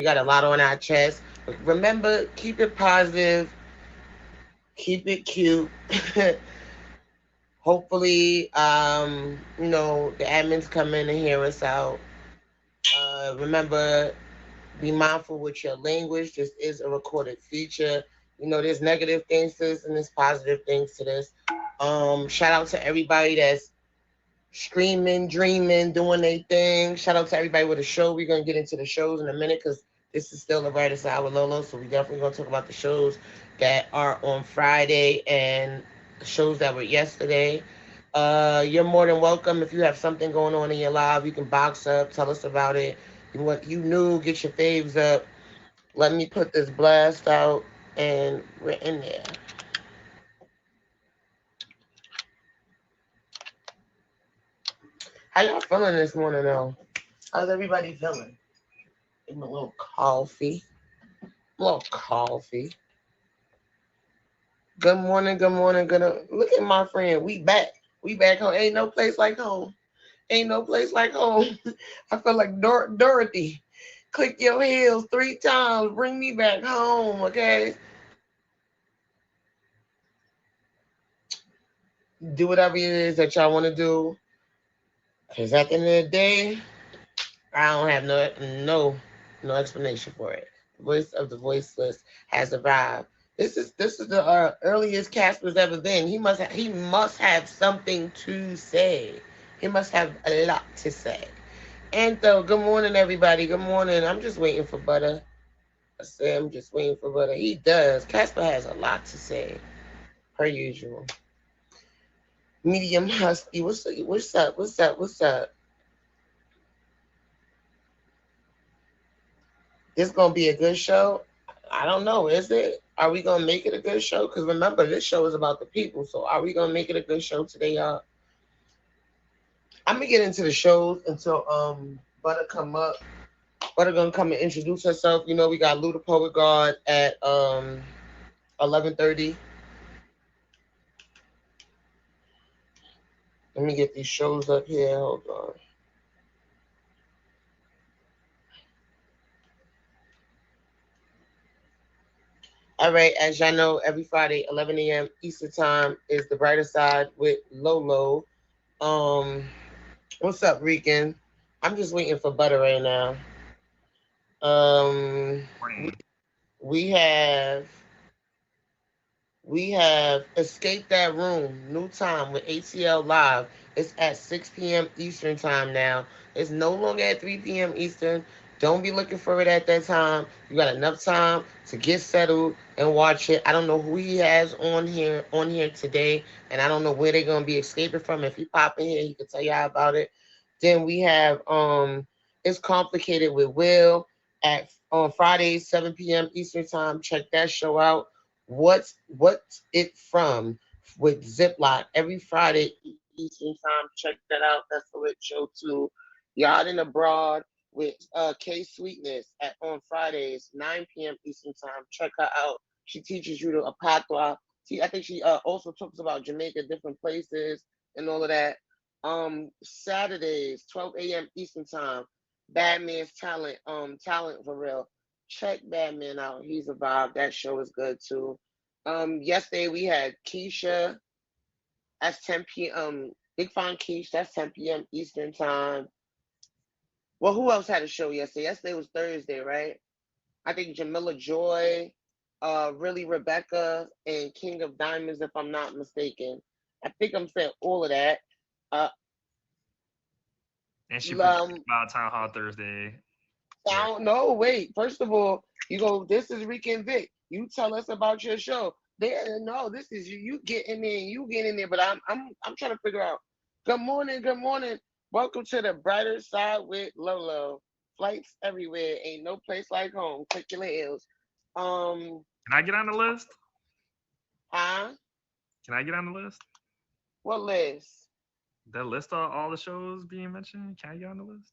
We got a lot on our chest. But remember, keep it positive, keep it cute. Hopefully, the admins come in and hear us out. Remember, be mindful with your language. This is a recorded feature. There's negative things to this and there's positive things to this. Shout out to everybody that's streaming, dreaming, doing their thing. Shout out to everybody with a show. We're gonna get into the shows in a minute because this is still the brightest hour with Lolo. So we definitely gonna talk about the shows that are on Friday and shows that were yesterday. You're more than welcome. If you have something going on in your life, you can box up, tell us about it. What you knew, get your faves up. Let me put this blast out and we're in there. How y'all feeling this morning though? How's everybody feeling? Give me a little coffee. A little coffee. Good morning, good morning, good. Look at my friend. We back. We back home. Ain't no place like home. Ain't no place like home. I feel like Dorothy. Click your heels 3 times. Bring me back home, okay? Do whatever it is that y'all want to do. Cause at the end of the day, I don't have no explanation for it. The voice of the voiceless has arrived. This is the earliest Casper's ever been. He must have something to say. He must have a lot to say. Antho, good morning, everybody. Good morning. I'm just waiting for Butter. I say I'm just waiting for Butter. He does. Casper has a lot to say, per usual. Medium husky. What's up? What's up? What's up? What's up? This gonna be a good show. I don't know. Is it? Are we gonna make it a good show? Because remember, this show is about the people. So are we gonna make it a good show today, y'all? I'm gonna get into the shows until Butter come up. Butter gonna come and introduce herself. We got Lou the Poet Guard at 11:30. Let me get these shows up here. Hold on. All right, as y'all know, every Friday, 11 a.m. Eastern Time is the brighter side with Lolo. Um, what's up, Rican? I'm just waiting for Butter right now. Um, we, Morning. we have we have escaped that room. New time with ATL Live. It's at 6 p.m. Eastern Time now. It's no longer at 3 p.m. Eastern. Don't be looking for it at that time. You got enough time to get settled and watch it. I don't know who he has on here today, and I don't know where they're gonna be escaping from. If he pop in here, he can tell y'all about it. Then we have it's complicated with Will at on Fridays 7 p.m. Eastern Time. Check that show out. What's it from with Ziploc every Friday Eastern Time. Check that out. That's a lit show too. Yard and Abroad with K Sweetness at on Fridays 9 p.m. Eastern Time. Check her out. She teaches you the apatwa. I think she also talks about Jamaica, different places, and all of that. Saturdays 12 a.m. Eastern Time. Batman's talent for real. Check Batman out. He's a vibe. That show is good too. Yesterday we had Keisha. That's 10 p.m. Big Fine Keish. That's 10 p.m. Eastern time. Well, who else had a show yesterday? Yesterday was Thursday, right? I think Jamila Joy, really Rebecca, and King of Diamonds, if I'm not mistaken. I think I'm saying all of that. Uh, And she forgot um, about Town Hall Thursday. I Yeah. don't know. Wait, first of all, you go. This is Rick and Vic. You tell us about your show. There, no, this is you. You get in there. You get in there. But I'm trying to figure out. Good morning. Good morning. Welcome to the brighter side with Lolo. Flights everywhere. Ain't no place like home. Click your heels. Um, Can I get on the list? huh? Can I get on the list? What list? The list of all the shows being mentioned. Can I get on the list?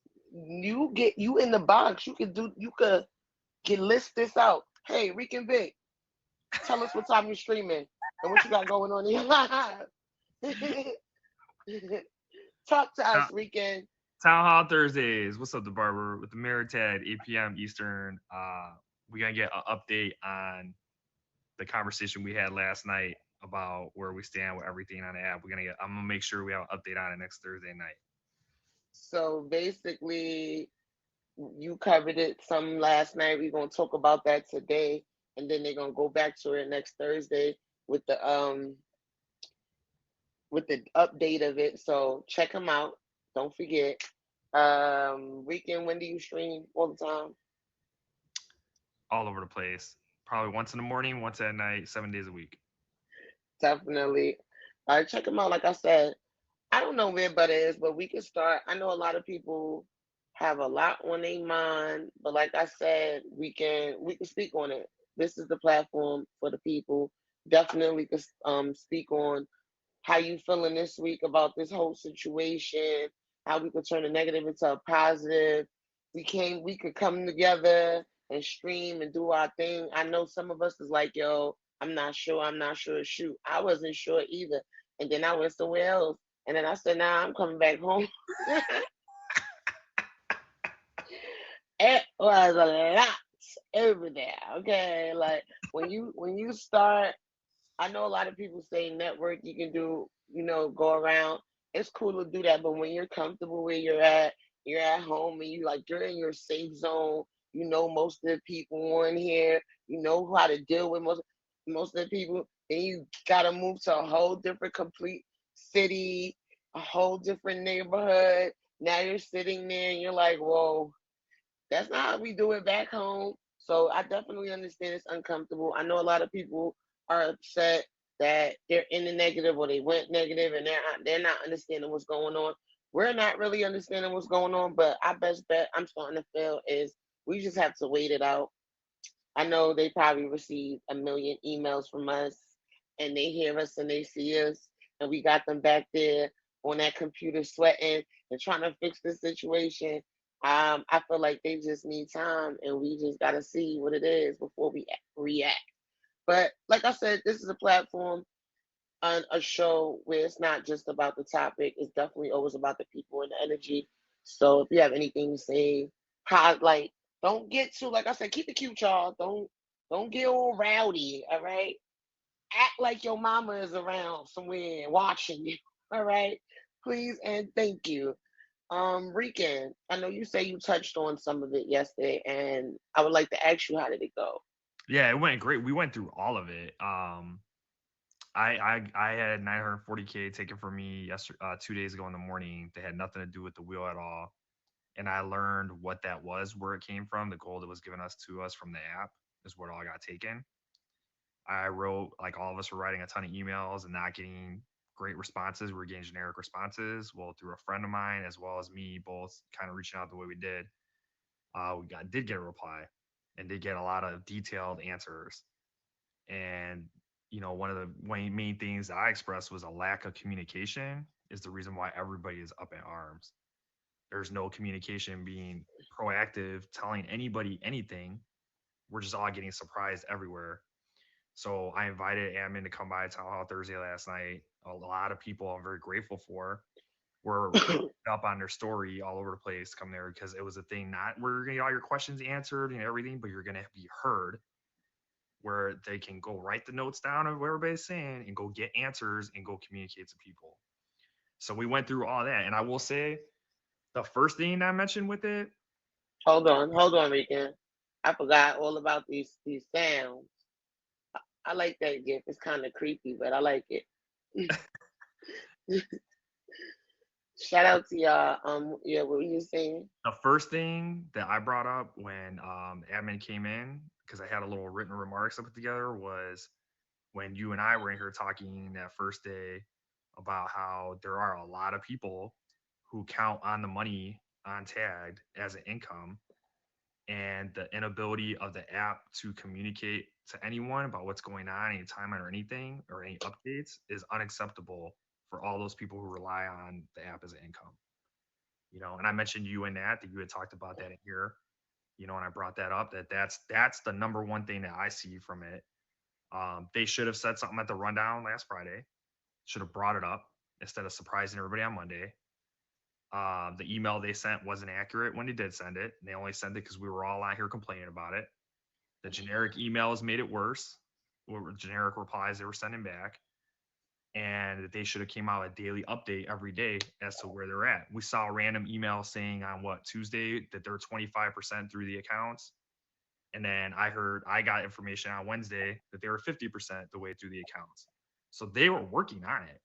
You in the box. You could do. You could get list this out. Hey, Rick and Vic. Tell us what time you're streaming and what you got going on in your life. Talk to Uh, us, weekend. Town Hall Thursdays. What's up, the barber with the Meritad, 8 p.m. Eastern. We're gonna get an update on the conversation we had last night about where we stand with everything on the app. I'm gonna make sure we have an update on it next Thursday night. So basically, you covered it some last night. We're gonna talk about that today, and then they're gonna go back to it next Thursday with the update of it. So check them out. Don't forget. Weekend, when do you stream all the time? All over the place. Probably once in the morning, once at night, 7 days a week. Definitely. Check them out. Like I said, I don't know where Butter is, but we can start. I know a lot of people have a lot on their mind, but like I said, we can speak on it. This is the platform for the people. Definitely could speak on how you feeling this week about this whole situation, how we could turn a negative into a positive. We could come together and stream and do our thing. I know some of us is like, yo, I'm not sure. Shoot, I wasn't sure either. And then I went somewhere else. And then I said, nah, I'm coming back home. It was a lot over there. Okay. Like when you start, I know a lot of people say network you can do, go around. It's cool to do that, but when you're comfortable where you're at home and you're in your safe zone, you know most of the people on here, you know how to deal with most of the people, then you gotta move to a whole different complete city, a whole different neighborhood. Now you're sitting there and you're like, whoa, that's not how we do it back home. So I definitely understand it's uncomfortable. I know a lot of people are upset that they're in the negative or they went negative and they're not understanding what's going on. We're not really understanding what's going on, but I best bet I'm starting to feel is we just have to wait it out. I know they probably receive a million emails from us and they hear us and they see us and we got them back there on that computer sweating and trying to fix the situation. I feel like they just need time and we just got to see what it is before we react. But like I said, this is a platform on a show where it's not just about the topic, it's definitely always about the people and the energy. So if you have anything to say, like don't get too like I said, keep it cute, y'all. Don't get all rowdy, all right? Act like your mama is around somewhere watching you. All right. Please and thank you. Rican, I know you say you touched on some of it yesterday, and I would like to ask you how did it go? Yeah, it went great. We went through all of it. I had 940K taken from me 2 days ago in the morning. They had nothing to do with the wheel at all, and I learned what that was, where it came from. The gold that was given us to us from the app is what all got taken. I wrote like all of us were writing a ton of emails and not getting great responses. We were getting generic responses. Well, through a friend of mine as well as me, both kind of reaching out the way we did, we did get a reply and did get a lot of detailed answers. And one of the main things that I expressed was a lack of communication is the reason why everybody is up in arms. There's no communication being proactive, telling anybody anything. We're just all getting surprised everywhere. So I invited admin to come by Town Hall Thursday last night. A lot of people I'm very grateful for were up on their story all over the place come there because it was a thing not where you're gonna get all your questions answered and everything, but you're gonna be heard where they can go write the notes down of what everybody's saying and go get answers and go communicate to people. So we went through all that. And I will say the first thing I mentioned with it, Hold on, Rican. I forgot all about these sounds. I like that gift. It's kind of creepy, but I like it. Shout out to y'all. Yeah, what were you saying? the first thing that I brought up when admin came in, because I had a little written remarks I put together, was when you and I were in here talking that first day about how there are a lot of people who count on the money on tagged as an income, and the inability of the app to communicate to anyone about what's going on, any timeline or anything or any updates is unacceptable for all those people who rely on the app as an income. And I mentioned you in that you had talked about that in here, and I brought that up that's the number one thing that I see from it. They should have said something at the rundown last Friday, should have brought it up instead of surprising everybody on Monday. The email they sent wasn't accurate when they did send it. They only sent it because we were all out here complaining about it. The generic emails made it worse. Or generic replies they were sending back, and that they should have came out a daily update every day as to where they're at. We saw a random email saying on what Tuesday that they're 25% through the accounts, and then I got information on Wednesday that they were 50% the way through the accounts. So they were working on it,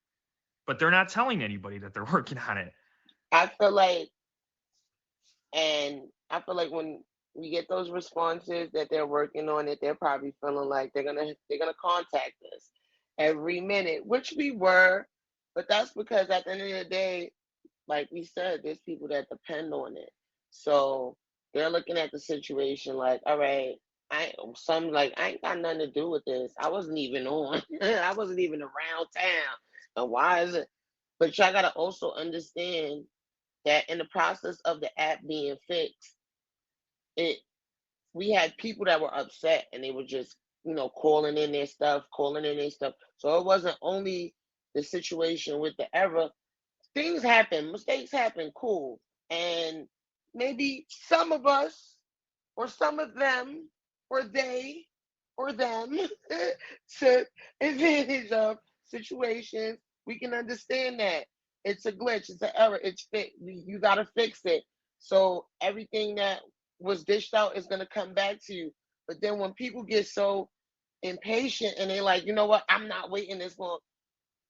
but they're not telling anybody that they're working on it. I feel like, and I feel like when we get those responses that they're working on it, they're probably feeling like they're gonna contact us every minute, which we were, but that's because at the end of the day, like we said, there's people that depend on it. So they're looking at the situation like, all right, I ain't got nothing to do with this. I wasn't even on. I wasn't even around town. And why is it? But y'all gotta also understand that in the process of the app being fixed, it we had people that were upset and they were just, calling in their stuff. So it wasn't only the situation with the error. Things happen, mistakes happen, cool. And maybe some of us, or some of them, or they, or them, took advantage of situations. We can understand that. It's a glitch, it's an error, it's fit. You got to fix it. So everything that was dished out is going to come back to you. But then when people get so impatient and they like, you know what, I'm not waiting this long,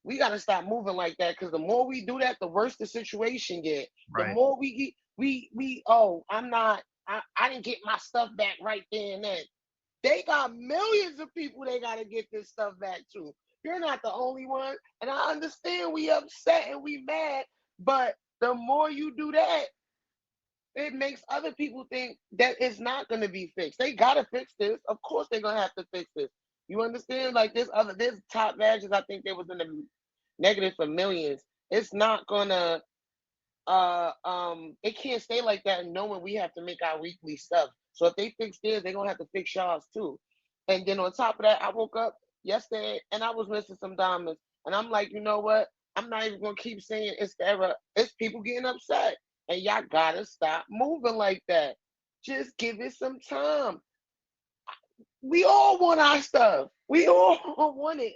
we got to stop moving like that, because the more we do that, the worse the situation get. The Right. more we get, oh, I didn't get my stuff back right there and then. They got millions of people they got to get this stuff back to. You're not the only one. And I understand we upset and we mad, but the more you do that, it makes other people think that it's not going to be fixed. They got to fix this. Of course they're going to have to fix this. You understand? Like this top badges, I think they was in the negative for millions. It's not gonna it can't stay like that, knowing we have to make our weekly stuff. So if they fix theirs, they're gonna have to fix y'all's too. And then on top of that, I woke up yesterday and I was missing some diamonds. And I'm like, you know what? I'm not even gonna keep saying it's the error. It's people getting upset. And y'all gotta stop moving like that. Just give it some time. We all want our stuff. We all want it.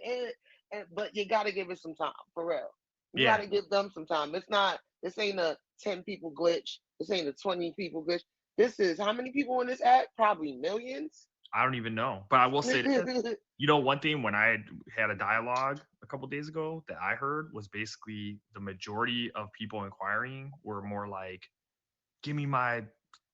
And but you gotta give it some time, for real. You Yeah. gotta give them some time. This ain't a 10 people glitch. This ain't a 20 people glitch. This is how many people in this app? Probably millions. I don't even know. But I will say this. One thing when I had a dialogue a couple days ago that I heard was basically the majority of people inquiring were more like, give me my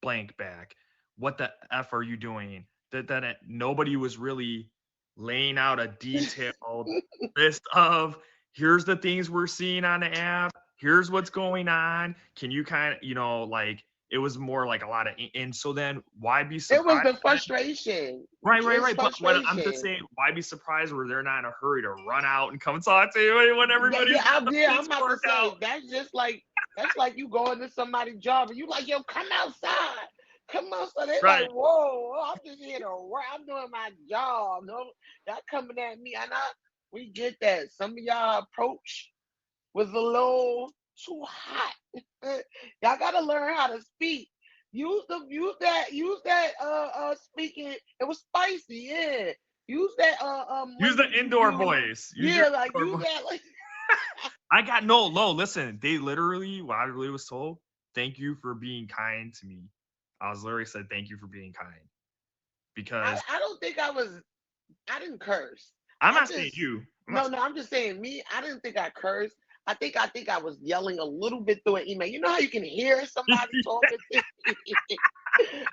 blank back. What the F are you doing? That nobody was really laying out a detailed list of here's the things we're seeing on the app. Here's what's going on. Can you kind of, like it was more like a lot of, and so then why be It was surprised? the frustration. Right. It's But what I'm just frustration. saying, why be surprised where they're not in a hurry to run out and come talk to you when Yeah, everybody's got the yeah, I'm about to pitchfork out? say that's like you going to somebody's job and you like, yo, come outside. Come outside. They like, Right. whoa, I'm just here to work. I'm doing my job. No, y'all coming at me. We get that. Some of y'all approach was a little too hot. Y'all gotta learn how to speak. Use that speaking. It was spicy, yeah. Use that Use the language you indoor use. voice. Use your Yeah, like indoor use voice. that like I got no low. Listen, they literally, what I really was told, thank you for being kind to me. I was literally said, thank you for being kind. Because I don't think I didn't curse. I'm I not saying just you. I'm not no saying, no, I'm just saying me, I didn't think I cursed. I think I was yelling a little bit through an email. You know how you can hear somebody talking to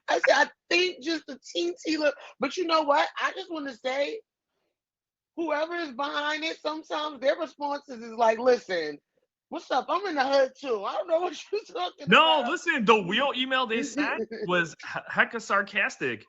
I said I think just a teensy look, but you know what? I just want to say whoever is behind it, sometimes their responses is like, listen, what's up? I'm in the hood too. I don't know what you're talking no, about. listen, the wheel email they sent was hecka sarcastic.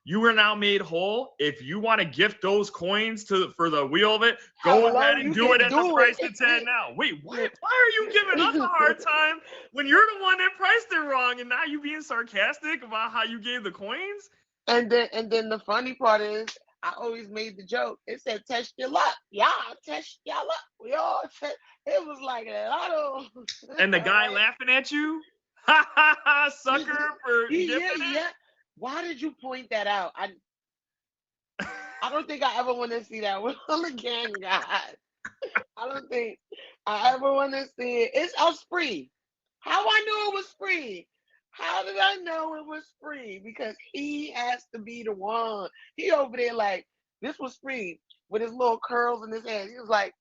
You were now made whole. If you want to gift those coins for the wheel of it, go Hello, ahead and you do it can at the do price it's at now. Wait, what? Why are you giving us a hard it. time when you're the one that priced it wrong and now you being sarcastic about how you gave the coins? And then the funny part is I always made the joke. It said test your luck. Y'all test your luck. We all test. It was like a lotto. And the All guy right. laughing at you, ha ha ha, sucker for Yeah, dipping yeah. Why did you point that out? it. I don't think I ever want to see that with all the gang guys. I don't think I ever want to see it. It's us free. How I knew it was free? How did I know it was free? Because he has to be the one. He over there like this was free with his little curls in his head. He was like,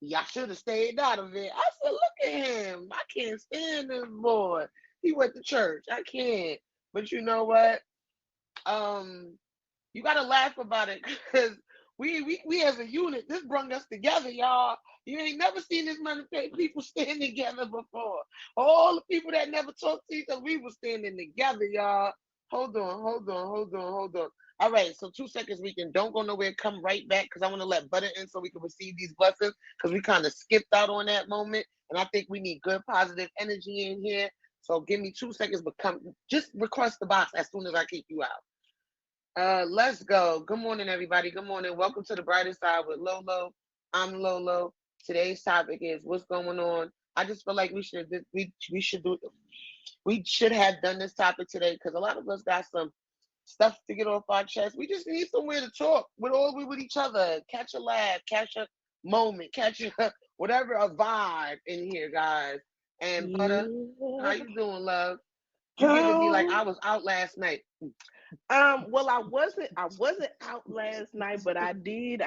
y'all should have stayed out of it. I said, look at him. I can't stand this boy. He went to church. I can't. But you know what? Um, you gotta laugh about it because we as a unit, this brung us together, y'all. You ain't never seen this many people stand together before. All the people that never talked to each other, we was standing together, y'all. Hold on, hold on, hold on, hold on. All right, so 2 seconds, we can don't go nowhere. Come right back because I want to let Butter in so we can receive these blessings because we kind of skipped out on that moment, and I think we need good positive energy in here. So give me 2 seconds, but come just request the box as soon as I kick you out. Let's go. Good morning, everybody. Good morning. Welcome to the brighter side with Lolo. I'm Lolo. Today's topic is what's going on. I just feel like we should do we should have done this topic today because a lot of us got some stuff to get off our chest. We just need somewhere to talk with each other, catch a laugh, catch a moment, catch a whatever a vibe in here, guys. And Butter, how Yeah. you doing, love? You giving me like Um, I was out last night. well, I wasn't out last night, but I did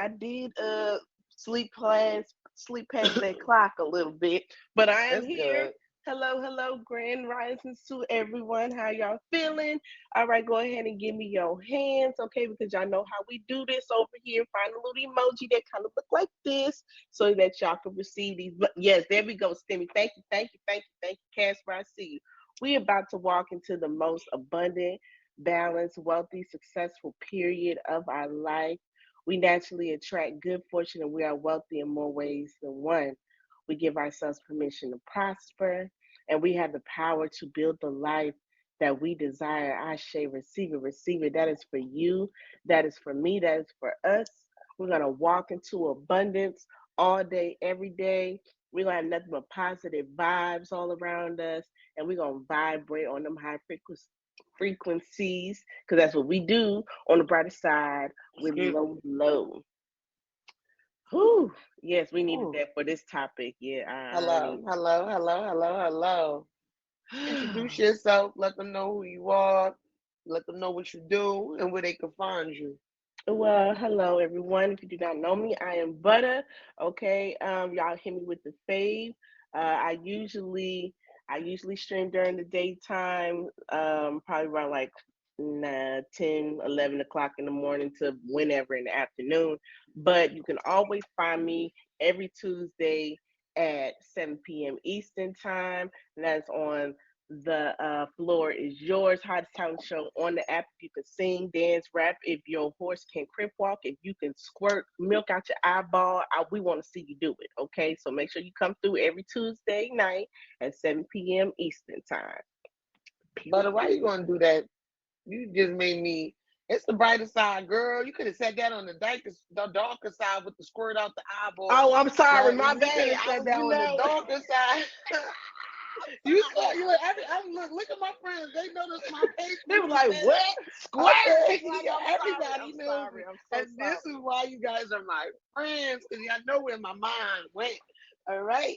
sleep past that clock a little bit. But I am That's here. good. Hello, hello, grand risings to everyone. How y'all feeling? All right, go ahead and give me your hands, okay? Because y'all know how we do this over here. Find a little emoji that kind of look like this so that y'all can receive these. But yes, there we go, Stimmy. Thank you, thank you, thank you, thank you, Casper. I see you. We about to walk into the most abundant, balanced, wealthy, successful period of our life. We naturally attract good fortune and we are wealthy in more ways than one. We give ourselves permission to prosper and we have the power to build the life that we desire. I say, receive it, receive it. That is for you. That is for me. That is for us. We're going to walk into abundance all day, every day. We're going to have nothing but positive vibes all around us. And we're going to vibrate on them high frequencies because that's what we do on the brighter side with Excuse me. low, low. Whew. Yes, we needed Ooh. that for this topic. Yeah, I Hello, need. hello, hello, hello, hello. Introduce yourself. Let them know who you are. Let them know what you do and where they can find you. Well, hello everyone. If you do not know me, I am Butter. Okay, y'all hit me with the fave. I usually stream during the daytime, probably around like 10, 11 o'clock in the morning to whenever in the afternoon. But you can always find me every Tuesday at 7 p.m. Eastern time. And that's on the floor is yours. Hottest talent show on the app. If you can sing, dance, rap, if your horse can crip walk, if you can squirt milk out your eyeball, we want to see you do it. Okay, so make sure you come through every Tuesday night at 7 p.m. Eastern time. Pew But why you pew. gonna do that? You just made me. It's the brighter side, girl. You could have said that on the darker side with the squirt out the eyeball. Oh, I'm sorry, Like my you could bad. have said that You on the know, darker side. You saw sorry. you like I'm look at my friends. They noticed my face They when were you like, said what? that. I Squirt. said, Like, yeah, I'm sorry. everybody I'm knows sorry. it. I'm so And this is sorry. why you guys are my friends, because y'all know where my mind went. All right.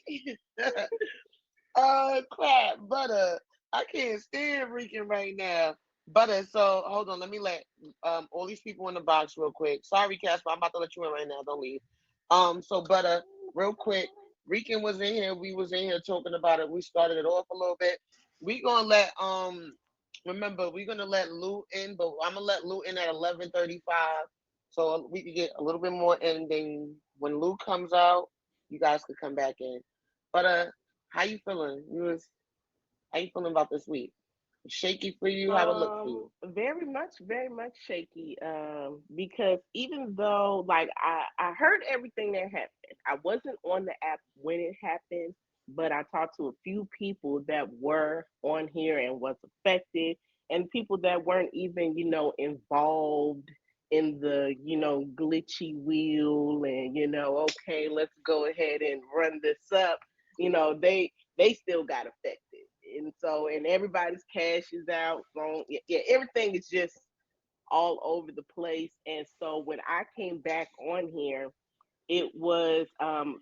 Crap, Butter. I can't stand Rican right now. Butter, so hold on, let me let all these people in the box real quick. Sorry, Casper, I'm about to let you in right now. Don't leave. So Butter, real quick. Rican was in here. We was in here talking about it. We started it off a little bit. We gonna let remember we're gonna let Lou in, but I'm gonna let Lou in at 11:35, so we can get a little bit more in. Then when Lou comes out, you guys could come back in. But how you feeling? How you feeling about this week? Shaky for you? How it look for you? Very much shaky. Because even though like I heard everything that happened, I wasn't on the app when it happened, but I talked to a few people that were on here and was affected, and people that weren't even involved. in the glitchy wheel, and okay, let's go ahead and run this up. They still got affected, and so and everybody's cash is out. So yeah, everything is just all over the place. And so when I came back on here, it was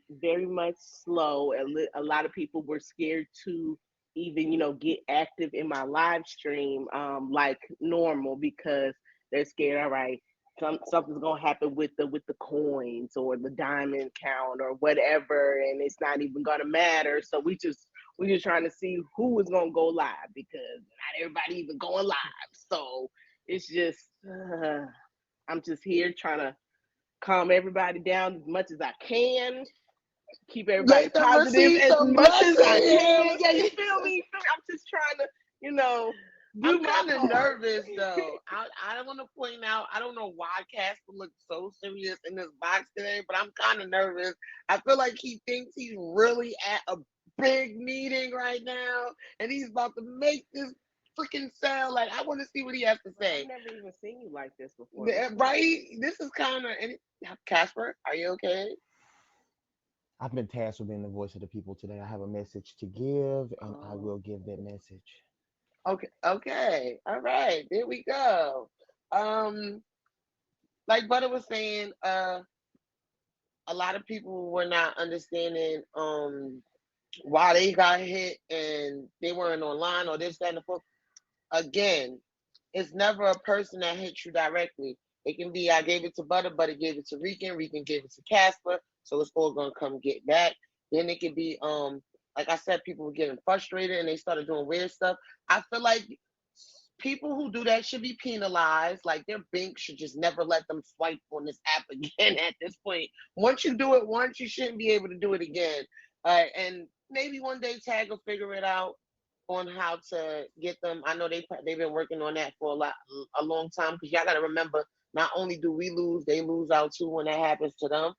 very much slow. A lot of people were scared to even, get active in my live stream like normal, because they're scared. All right, something's gonna happen with the coins or the diamond count or whatever, and it's not even gonna matter. So we just trying to see who was gonna go live, because not everybody even going live. So it's just I'm just here trying to calm everybody down as much as I can, keep everybody Let them positive receive as some much as I can. Yeah, you blessings. feel me? I'm just trying to, you know, do I'm my kind of part. nervous though. I want to point out, I don't know why Casper looks so serious in this box today, but I'm kind of nervous. I feel like he thinks he's really at a big meeting right now, and he's about to make this freaking sound. Like, I want to see what he has to I've say. never even seen you like this before. What's going on? Right? This is kind of. Casper, are you okay? I've been tasked with being the voice of the people today. I have a message to give, and I Oh, will give that message. okay, okay, all right. There we go. Um, like Butter was saying, a lot of people were not understanding why they got hit and they weren't online or this, that, and the fourth. Again, it's never a person that hits you directly. It can be I gave it to Butter, Butter gave it to Rican, Rican gave it to Casper, so it's all gonna come get back. Then it could be like I said, people were getting frustrated and they started doing weird stuff. I feel like people who do that should be penalized. Like their bank should just never let them swipe on this app again at this point. Once you do it once, you shouldn't be able to do it again. And maybe one day Tag will figure it out on how to get them. I know they've been working on that for a long time, because y'all got to remember, not only do we lose, they lose out too when that happens to them.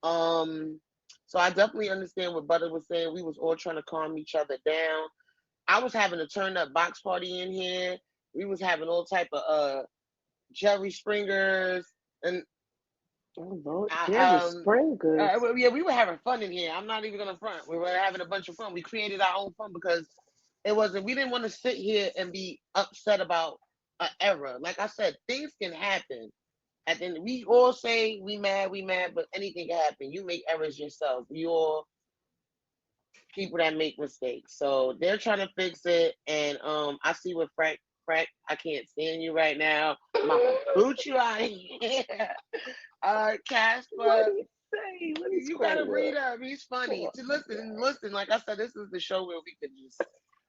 Um, so I definitely understand what Butter was saying. We was all trying to calm each other down. I was having a turn up box party in here. We was having all type of Jerry Springers and Oh Lord, I, Jerry Springers. well, yeah, we were having fun in here. I'm not even gonna front. We were having a bunch of fun. We created our own fun because it wasn't. We didn't want to sit here and be upset about an error. Like I said, things can happen. And then we all say we mad, but anything can happen. You make errors yourself. You're people that make mistakes. So they're trying to fix it. And I see what Frank, I can't stand you right now. I'm about to boot you out of here. What Casper, did he say? Let me you scroll gotta read up. him. He's funny. Oh To my listen. Like I said, this is the show where we could just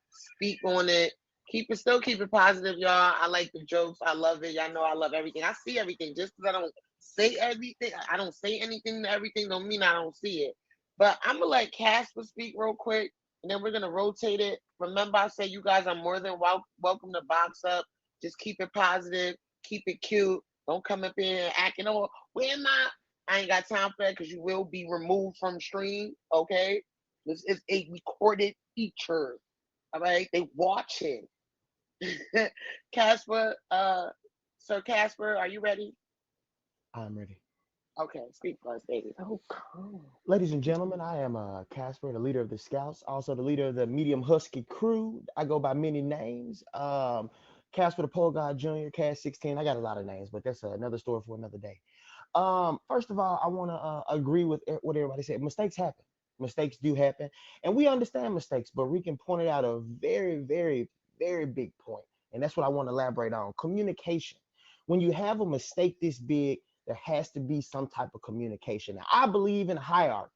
speak on it. Keep it positive, y'all. I like the jokes. I love it. Y'all know I love everything. I see everything. Just because I don't say everything, I don't say anything to everything, don't mean I don't see it. But I'm gonna let Casper speak real quick, and then we're gonna rotate it. Remember, I said you guys are more than welcome to box up. Just keep it positive. Keep it cute. Don't come up in acting, oh, where am I? I ain't got time for that because you will be removed from stream. Okay, this is a recorded feature. All right, they watching. Casper, Sir Casper, are you ready? I'm ready. Okay, speak for us, baby. God. So calm. Ladies and gentlemen, I am Casper, the leader of the Scouts, also the leader of the Medium Husky crew. I go by many names. Casper the Pole God Jr., Cass 16. I got a lot of names, but that's another story for another day. First of all, I want to agree with what everybody said. Mistakes happen. Mistakes do happen, and we understand mistakes. But Rican pointed out a very, very, very big point, and that's what I want to elaborate on. Communication. When you have a mistake this big, there has to be some type of communication. Now, I believe in hierarchy.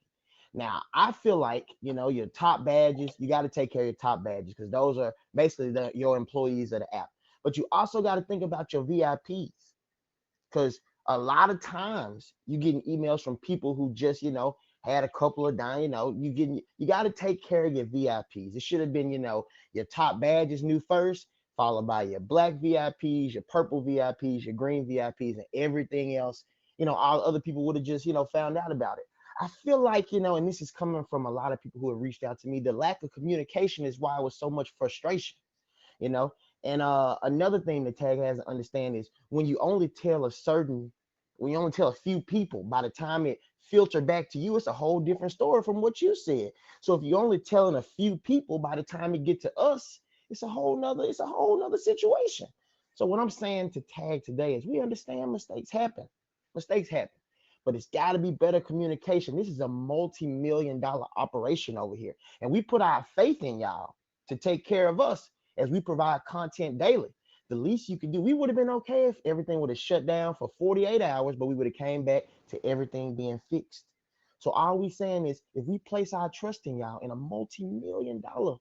Now, I feel like your top badges. You got to take care of your top badges because those are basically your employees of the app. But you also got to think about your VIPs because a lot of times you getting emails from people who just had a couple of down. You got to take care of your VIPs. It should have been your top badges new first, followed by your black VIPs, your purple VIPs, your green VIPs, and everything else. All other people would have just found out about it. I feel like and this is coming from a lot of people who have reached out to me. The lack of communication is why it was so much frustration you know And another thing that Tag has to understand is when you only tell a few people, by the time it filtered back to you, it's a whole different story from what you said. So if you're only telling a few people, by the time it get to us, it's a whole nother situation. So what I'm saying to Tag today is we understand mistakes happen, but it's got to be better communication. This is a multi-million-dollar operation over here, and we put our faith in y'all to take care of us as we provide content daily. The least you could do, we would have been okay if everything would have shut down for 48 hours, but we would have came back to everything being fixed. So all we saying is if we place our trust in y'all in a multi-million-dollar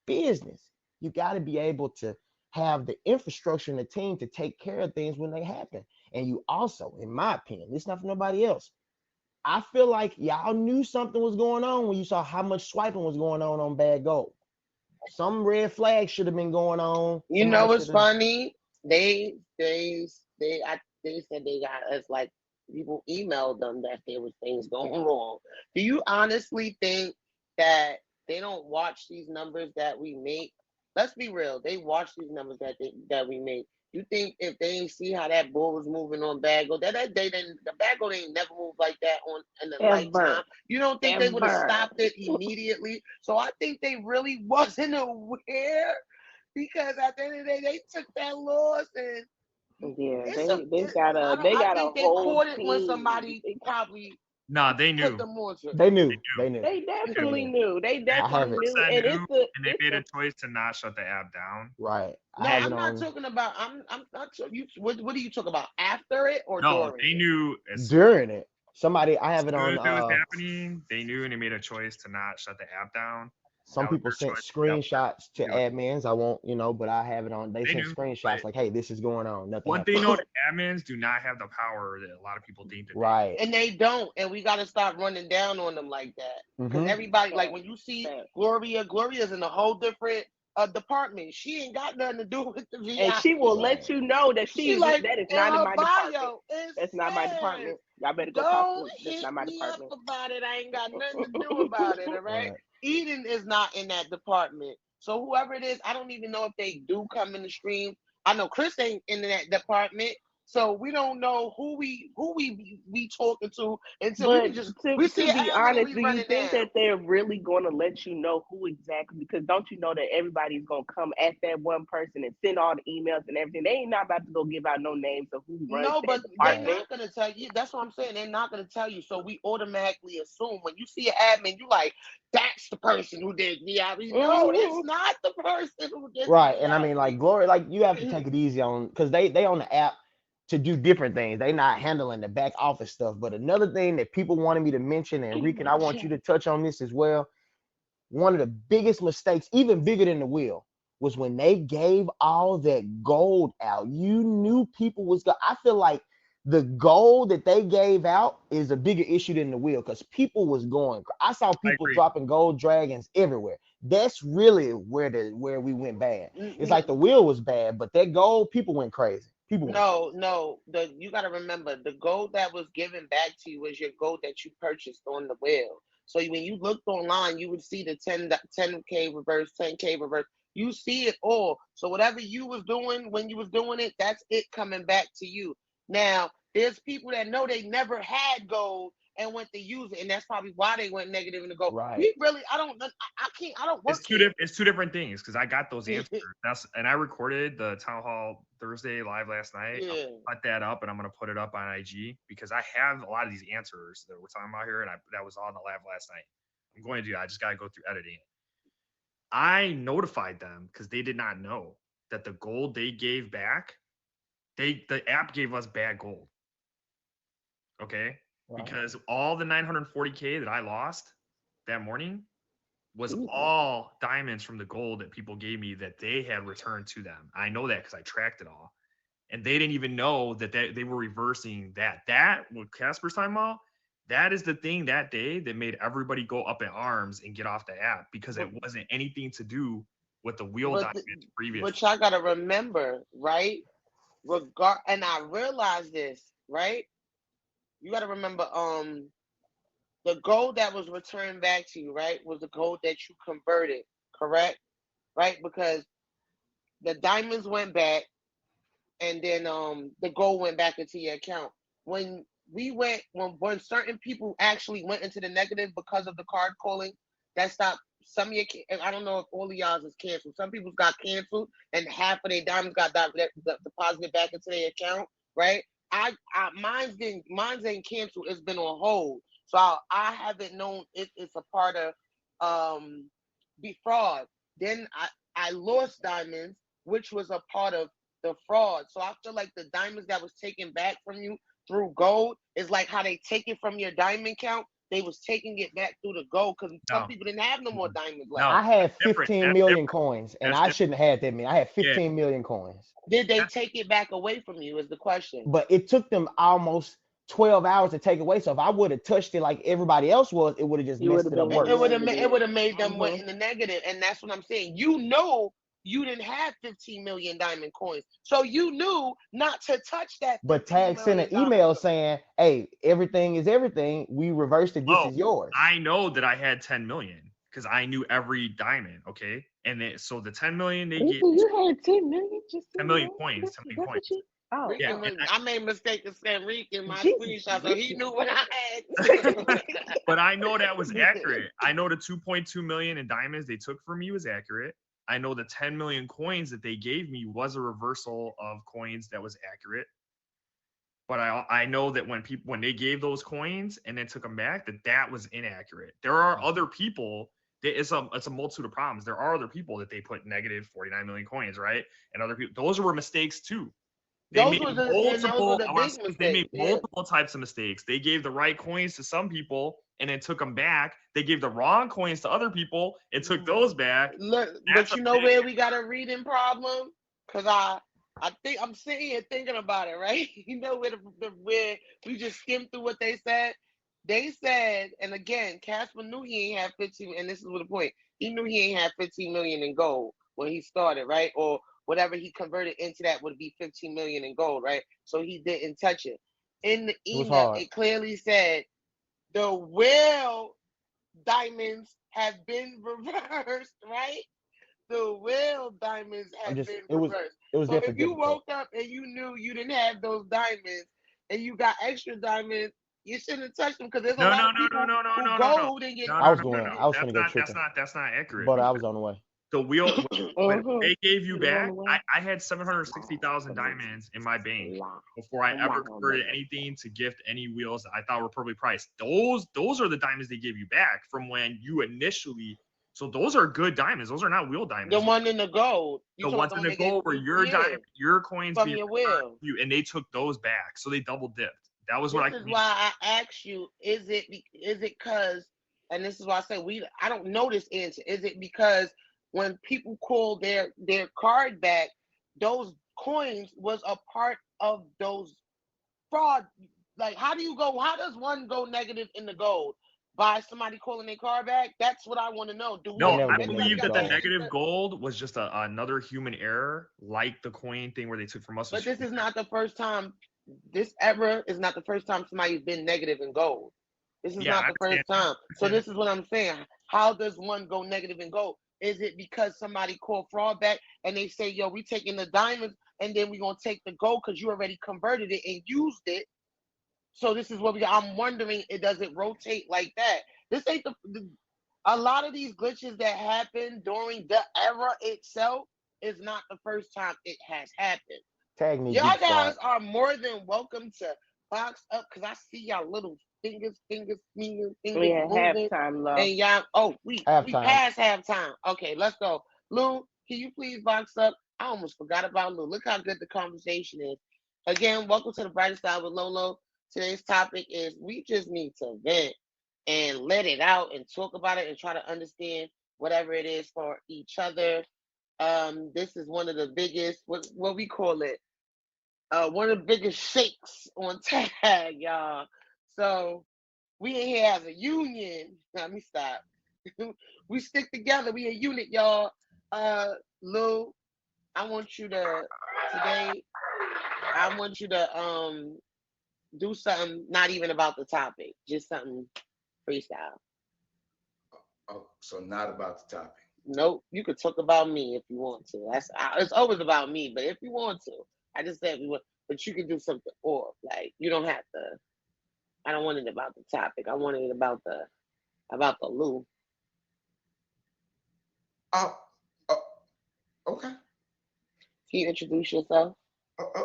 business, you got to be able to have the infrastructure and the team to take care of things when they happen. And you also, in my opinion, this is not for nobody else. I feel like y'all knew something was going on when you saw how much swiping was going on Bad Gold. Some red flags should have been going on. You know Somebody what's should have. funny? They said they got us like people emailed them that there was things going wrong. Do you honestly think that they don't watch these numbers that we make? Let's be real. They watch these numbers that we make. You think if they ain't see how that bull was moving on Bagel, that they didn't the Bagel ain't never moved like that on in the Ever. lifetime. You don't think they would have Ever. stopped it immediately? So I think they really wasn't aware because at the end of the day, they took that loss and Yeah, it's a. they got I a don't. I a think they whole caught it when team. somebody probably Nah, they put knew. them on to. They They knew. knew. They knew. They They definitely knew. knew. They They I have definitely it. knew, 100% and knew, and they it's made a the choice to not shut the app down. Right. I Now have it I'm not on talking about. I'm not. You. What do you talk about after it or No, during they it? knew during it. Somebody I as have it soon on as it was happening, they knew and they made a choice to not shut the app down. some That was people their sent choice. That was their screenshots to feeling. admins. I won't, but I have it on. They They sent knew. But screenshots like, hey, this is going on. Nothing one happened. thing though, the admins do not have the power that a lot of people think that they do. Right. And they don't, and we got to stop running down on them like that. Because Mm-hmm. everybody, like fact, when you see fact. Gloria's in a whole different department. She ain't got nothing to do with the And she will VIP. let Right. you know that She like that is in not in her my department. bio, it That's not my says, department. Y'all better go talk "Don't to. That's hit not my me up department. about it. I ain't got nothing to do about it." All right. Right. Eden is not in that department, so whoever it is, I don't even know if they do come in the stream. I know Chris ain't in that department. So we don't know who we talking to until But we see to an be admin and honest, we do you running think down. that they're really going to let you know who exactly? Because don't you know that everybody's going to come at that one person and send all the emails and everything? They ain't not about to go give out no names of who runs No, that but they Right. department. not gonna tell you. That's what I'm saying. They're not gonna tell you. So we automatically assume when you see an admin, you like, that's the person who did VIP. No, that's Hmm. not the person who did the Right. And I mean, like VIP. Glory, like you have to take it easy on because they on the app to do different things. They not handling the back office stuff. But another thing that people wanted me to mention, and In Rick, and the I want you chat. to touch on this as well. One of the biggest mistakes, even bigger than the wheel, was when they gave all that gold out. You knew people was going. I feel like the gold that they gave out is a bigger issue than the wheel because people was going. I saw I people agree. dropping gold dragons everywhere. That's really where we went bad. It's like the Mm, wheel was bad, but that gold, people went crazy. People went crazy. No, no. The you got to remember the gold that was given back to you was your gold that you purchased on the wheel. So when you looked online, you would see the 10K reverse, 10K reverse. You see it all. So whatever you was doing when you was doing it, that's it coming back to you. Now there's people that know they never had gold and went to use it, and that's probably why they went negative in the gold. Right. We really, I don't, I can't, I don't It's work here. it's two different things because I got those answers. That's and I recorded the town hall Thursday live last night. I'm Yeah. gonna cut that up and I'm gonna put it up on IG because I have a lot of these answers that we're talking about here, and that was on the live last night. I'm going to do. I just gotta go through editing. I notified them because they did not know that the gold they gave back, the app gave us bad gold. Okay, Right. because all the 940K that I lost that morning was Jesus. all diamonds from the gold that people gave me that they had returned to them. I know that because I tracked it all. And they didn't even know that they were reversing that. That, what Casper's talking about, that is the thing that day that made everybody go up in arms and get off the app because it But wasn't anything to do with the wheel but diamonds but previously. y'all gotta remember, right? And I realized this, right? You gotta remember, the gold that was returned back to you, right, was the gold that you converted, correct? Right? Because the diamonds went back, and then the gold went back into your account. When when certain people actually went into the negative because of the card calling, that stopped some of your. I don't know if all of y'all's is canceled. Some people's got canceled, and half of their diamonds got deposited back into their account. Right? Mine's ain't canceled. It's been on hold, so I haven't known it's a part of be fraud. Then I lost diamonds, which was a part of the fraud. So I feel like the diamonds that was taken back from you through gold is like how they take it from your diamond count. They was taking it back through the gold because some No, people didn't have no more diamonds left. no, I had that's different. 15 That's million different. coins, and That's I different. shouldn't have had that many. I had Yeah, 15 million coins, Did they that's take it back away from you? Is the question. but it took them almost 12 hours to take away. So if I would have touched it like everybody else was, it would have just You would messed have it up been in It the would worse. have it negative. would have made them went Mhm. in the negative, and that's what I'm saying. You know you didn't have 15 million diamond coins, so you knew not to touch that But 15 Tag sent million an diamond email coin. saying, "Hey, everything is everything. We reversed it. This oh, is yours." I know that I had 10 million because I knew every diamond. Okay, and so the 10 million they You gave see, you had 10 million just 10 in million one. coins, 10 million That's what coins. you. Oh, Yeah, Rican oh, and was, I made a mistake of saying Rick in my Jesus, screenshot, so he Ricky. knew what I I, had. but I know that was accurate. I know the 2.2 million in diamonds they took from me was accurate. I know the 10 million coins that they gave me was a reversal of coins that was accurate. But I know that when they gave those coins and then took them back, that was inaccurate. There are other people. It's a multitude of problems. There are other people that they put negative 49 million coins, right? And other people. Those were mistakes too. They those made were multiple. the I want to big say is they made mistakes. Yeah. multiple types of mistakes. They gave the right coins to some people and then took them back. They gave the wrong coins to other people and took those back. Look, That's but a you know big. where we got a reading problem? Cause I think I'm sitting here thinking about it, right? You know where we just skimmed through what they said. They said, and again, Casper knew he ain't have 15, and this is what the point. He knew he ain't have 15 million in gold when he started, right? Or whatever he converted into that would be 15 million in gold, right? So he didn't touch it. In the It was email, hard. it clearly said the whale diamonds have been reversed, right? The whale diamonds I'm have just been it was reversed. it was So if definitely you difficult. woke up and you knew you didn't have those diamonds and you got extra diamonds, you shouldn't have touched them because there's a No, lot no, of no, no, people no, no, who no, no, no, go who didn't get no, I no, was no, who no, going didn't no. get I was That's gonna go not. That's tripping, not. That's not accurate but I because was on the way. the wheel when Mhm. they gave you You was on back, the way. I had Lie. 760,000 Come on, diamonds in my bank lie. before I I'm ever not gonna converted make no anything to gift any wheels that I thought were appropriately priced. Those are the diamonds they gave you back from when you initially. So those are good diamonds. Those are not wheel the diamonds. one in the gold. You The talking about ones the in one the they gave gold were your yeah, diamond, your coins from being your returned will. to you, and they took those back. So they double dipped. That was what This I is mean. why I asked you, is it cause, and this is why I say I don't know this answer. Is it because when people call their card back, those coins was a part of those fraud? Like how does one go negative in the gold? By somebody calling their card back? That's what I want to know. Do I No, we never I been anybody believe negative got that the the gold. negative answer? gold was just another human error, like the coin thing where they took from us was But this human is error. not the first time. This ever is not the first time somebody's been negative in gold. This is Yeah, not I the understand first that. time. I So understand that. this is what I'm saying. How does one go negative in gold? Is it because somebody called fraud back and they say, yo, we taking the diamonds and then we gonna take the gold because you already converted it and used it. So this is what I'm wondering, it does it rotate like that? This ain't a lot of these glitches that happen during the era itself is not the first time it has happened. Tag me Y'all Geek guys Squad. are more than welcome to box up because I see y'all little fingers We at moving. halftime, low. And y'all, oh, we Halftime. passed halftime. Okay, let's go. Lou, can you please box up? I almost forgot about Lou. Look how good the conversation is. Again, welcome to the Brightest Side with Lolo. Today's topic is we just need to vent and let it out and talk about it and try to understand whatever it is for each other. This is one of the biggest, what we call it, one of the biggest shakes on tag, y'all. So we in here as a union. Let me stop. We stick together. We a unit, y'all. Lou, I want you to today. I want you to do something not even about the topic, just something freestyle. Oh, so not about the topic. Nope. You could talk about me if you want to. It's always about me, but if you want to, I just said we want. But you can do something off. Like you don't have to. I don't want it about the topic. I wanted it about the Lou. Oh, oh, okay. Can you introduce yourself?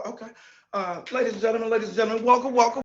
Okay. Ladies and gentlemen, welcome, welcome.